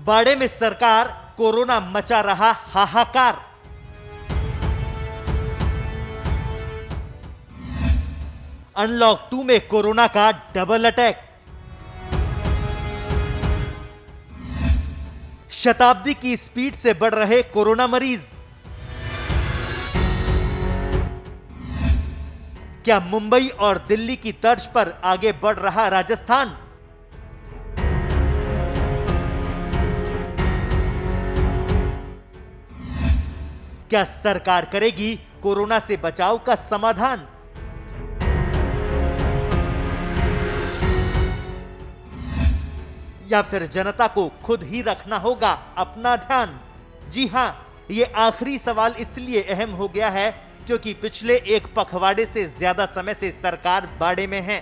बाड़े में सरकार, कोरोना मचा रहा हाहाकार। अनलॉक 2 में कोरोना का डबल अटैक। शताब्दी की स्पीड से बढ़ रहे कोरोना मरीज। क्या मुंबई और दिल्ली की तर्ज पर आगे बढ़ रहा राजस्थान? क्या सरकार करेगी कोरोना से बचाव का समाधान? या फिर जनता को खुद ही रखना होगा अपना ध्यान? जी हां, ये आखिरी सवाल इसलिए अहम हो गया है क्योंकि पिछले एक पखवाड़े से ज्यादा समय से सरकार बाड़े में है।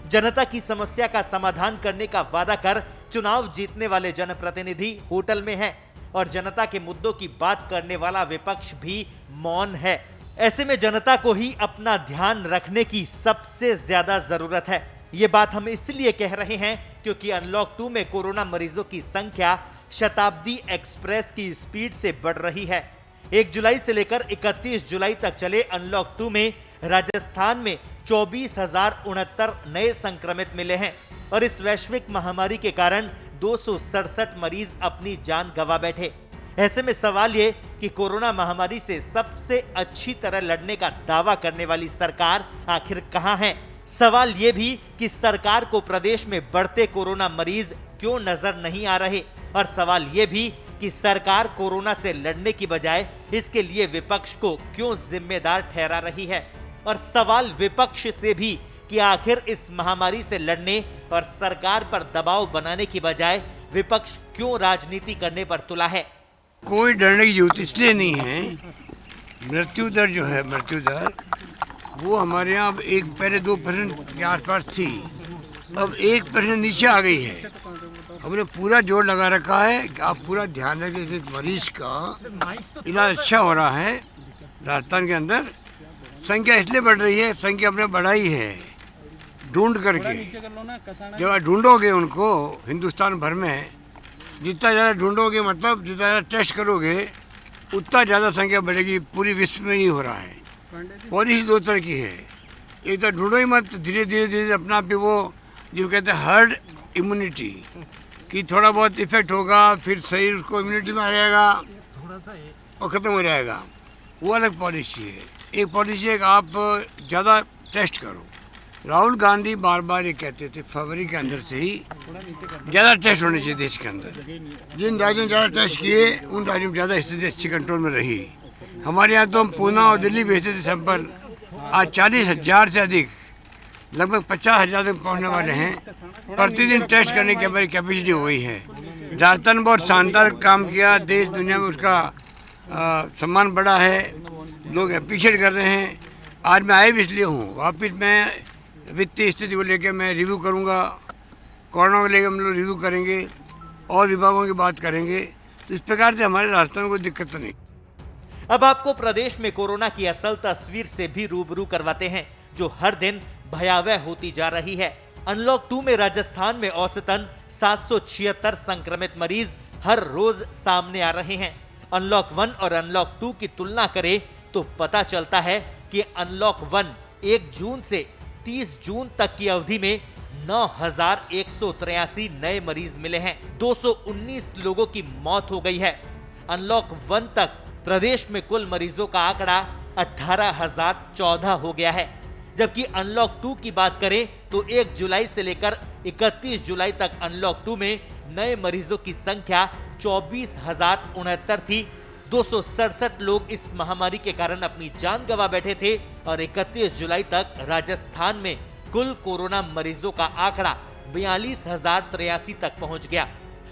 जनता की समस्या का समाधान करने का वादा कर चुनाव जीतने वाले जनप्रतिनिधि होटल में हैं और जनता के मुद्दों की बात करने वाला विपक्ष भी मौन है। ऐसे में जनता को ही अपना ध्यान रखने की सबसे ज्यादा जरूरत है। ये बात हम इसलिए कह रहे हैं क्योंकि अनलॉक 2 में कोरोना मरीजों की संख्या शताब्दी एक्सप्रेस की स्पीड से बढ़ रही है। 1 जुलाई से लेकर 31 जुलाई तक चले अनलॉक 2 में राजस्थान में 24,069 नए संक्रमित मिले हैं और इस वैश्विक महामारी के कारण 267 मरीज अपनी जान गंवा बैठे। ऐसे में सवाल ये कि कोरोना महामारी से सबसे अच्छी तरह लड़ने का दावा करने वाली सरकार आखिर कहां है? सवाल ये भी कि सरकार को प्रदेश में बढ़ते कोरोना मरीज क्यों नजर नहीं आ रहे, और सवाल ये भी कि सरकार कोरोना से लड़ने की बजाय इसके लिए विपक्ष को क्यों जिम्मेदार ठहरा रही है, और सवाल विपक्ष से भी कि आखिर इस महामारी से लड़ने और सरकार पर दबाव बनाने की बजाय विपक्ष क्यों राजनीति करने पर तुला है। कोई डरने की जरूरत इसलिए नहीं है। मृत्यु दर जो है, मृत्यु दर वो हमारे यहाँ पहले 2% के आसपास थी, अब 1% नीचे आ गई है। हमने पूरा जोर लगा रखा है कि आप पूरा ध्यान रखें कि मरीज का इलाज अच्छा हो रहा है। राजस्थान के अंदर संख्या इसलिए बढ़ रही है, संख्या हमने बढ़ाई है ढूंढ करके। जब आप ढूंढोगे उनको हिंदुस्तान भर में, जितना ज़्यादा ढूंढोगे मतलब जितना ज़्यादा टेस्ट करोगे उतना ज़्यादा संख्या बढ़ेगी। पूरी विश्व में ही हो रहा है। पॉलिसी 2 तरह की है, एक तो ढूंढो ही मत, धीरे धीरे धीरे अपना पे वो जो कहते हैं हर्ड इम्यूनिटी कि थोड़ा बहुत इफेक्ट होगा फिर शरीर उसको इम्यूनिटी में आ जाएगा और ख़त्म हो जाएगा, वो अलग पॉलिसी है। एक पॉलिसी है कि आप ज़्यादा टेस्ट करो। राहुल गांधी बार बार ये कहते थे फरवरी के अंदर से ही ज़्यादा टेस्ट होने चाहिए देश के अंदर। जिन राज्यों ने ज़्यादा टेस्ट किए उन राज्यों में ज़्यादा स्थिति अच्छी कंट्रोल में रही। हमारे यहाँ तो हम पूना और दिल्ली भेजते थे सैंपल, आज 40,000 से अधिक, लगभग 50,000 तक पहुँचने वाले हैं। प्रतिदिन टेस्ट करने की हमारी कैपेसिटी हो गई है। राजस्थान ने बहुत शानदार काम किया, देश दुनिया में उसका सम्मान बढ़ा है, लोग अप्रिशिएट कर रहे हैं। आज मैं आए भी इसलिए हूँ, वापिस मैं वित्तीय स्थिति को लेकर मैं रिव्यू करूँगा, कोरोना को लेकर हम लोग रिव्यू करेंगे और विभागों की बात करेंगे। तो इस प्रकार से हमारे राजस्थान को दिक्कत तो नहीं। अब आपको प्रदेश में कोरोना की असल तस्वीर से भी रूबरू करवाते हैं जो हर दिन भयावह होती जा रही है। अनलॉक 2 में राजस्थान में औसतन 776 संक्रमित मरीज हर रोज सामने आ रहे हैं। अनलॉक 1 और अनलॉक 2 की तुलना करें तो पता चलता है कि अनलॉक 1 1 जून से 30 जून तक की अवधि में 9,183 नए मरीज मिले हैं। 219 लोगों की मौत हो गई है। अनलॉक 1 तक प्रदेश में कुल मरीजों का आंकड़ा 18,014 हो गया है, जबकि अनलॉक 2 की बात करें तो 1 जुलाई से लेकर 31 जुलाई तक अनलॉक 2 में नए मरीजों की संख्या 24,069 थी। 267 लोग इस महामारी के कारण अपनी जान गंवा बैठे थे और 31 जुलाई तक राजस्थान में कुल कोरोना मरीजों का आंकड़ा 42,083 तक पहुंच गया।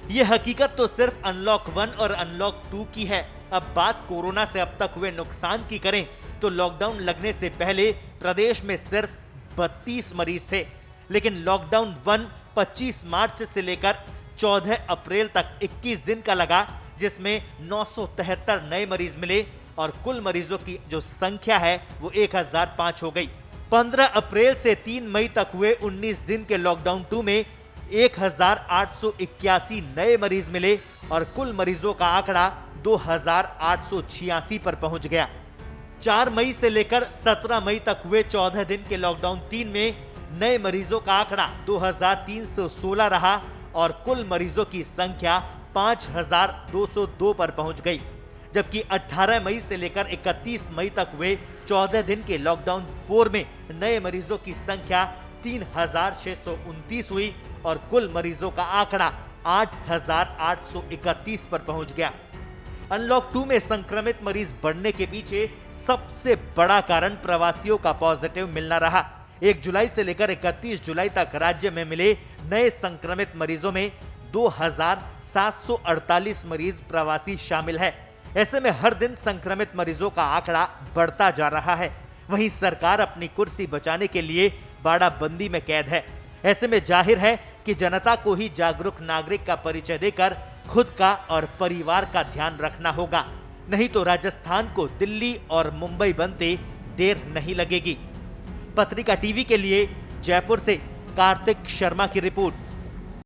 ये हकीकत तो सिर्फ अनलॉक 1 और अनलॉक 2 की है। अब बात कोरोना से अब तक हुए नुकसान की करें तो लॉकडाउन लगने से पहले प्रदेश में सिर्फ 32 मरीज थे, लेकिन लॉकडाउन 1 25 मार्च से लेकर 14 अप्रैल तक 21 दिन का लगा, जिसमें 973 नए मरीज मिले और कुल मरीजों की जो संख्या है वो 1005 हो गई। 15 अप्रैल से 3 मई तक हुए 19 दिन के लॉकडाउन 2 में 1,881 नए मरीज मिले और कुल मरीजों का आंकड़ा 2886 पर पहुंच गया। 4 मई से लेकर 17 मई तक हुए 14 दिन के लॉकडाउन 3 में नए मरीजों का आंकड़ा 2316 रहा और कुल मरीजों की संख्या 5202 पर पहुंच गई। जबकि 18 मई से लेकर 31 मई तक हुए 14 दिन के लॉकडाउन 4 में नए मरीजों की संख्या 3629 हुई और कुल मरीजों का आंकड़ा 8831 पर पहुंच गया। अनलॉक 2 में संक्रमित मरीज बढ़ने के पीछे सबसे बड़ा कारण प्रवासियों का पॉजिटिव मिलना रहा। 1 जुलाई से लेकर 31 जुलाई तक राज्य में मिले नए संक्रमित मरीजों में 2748 मरीज प्रवासी शामिल है। ऐसे में हर दिन संक्रमित मरीजों का आंकड़ा बढ़ता जा रहा है। वहीं सरकार अपनी कुर्सी बचाने के लिए बाड़ाबंदी में कैद है। ऐसे में जाहिर है कि जनता को ही जागरूक नागरिक का परिचय देकर खुद का और परिवार का ध्यान रखना होगा, नहीं तो राजस्थान को दिल्ली और मुंबई बनते देर नहीं लगेगी। पत्रिका टीवी के लिए जयपुर से कार्तिक शर्मा की रिपोर्ट।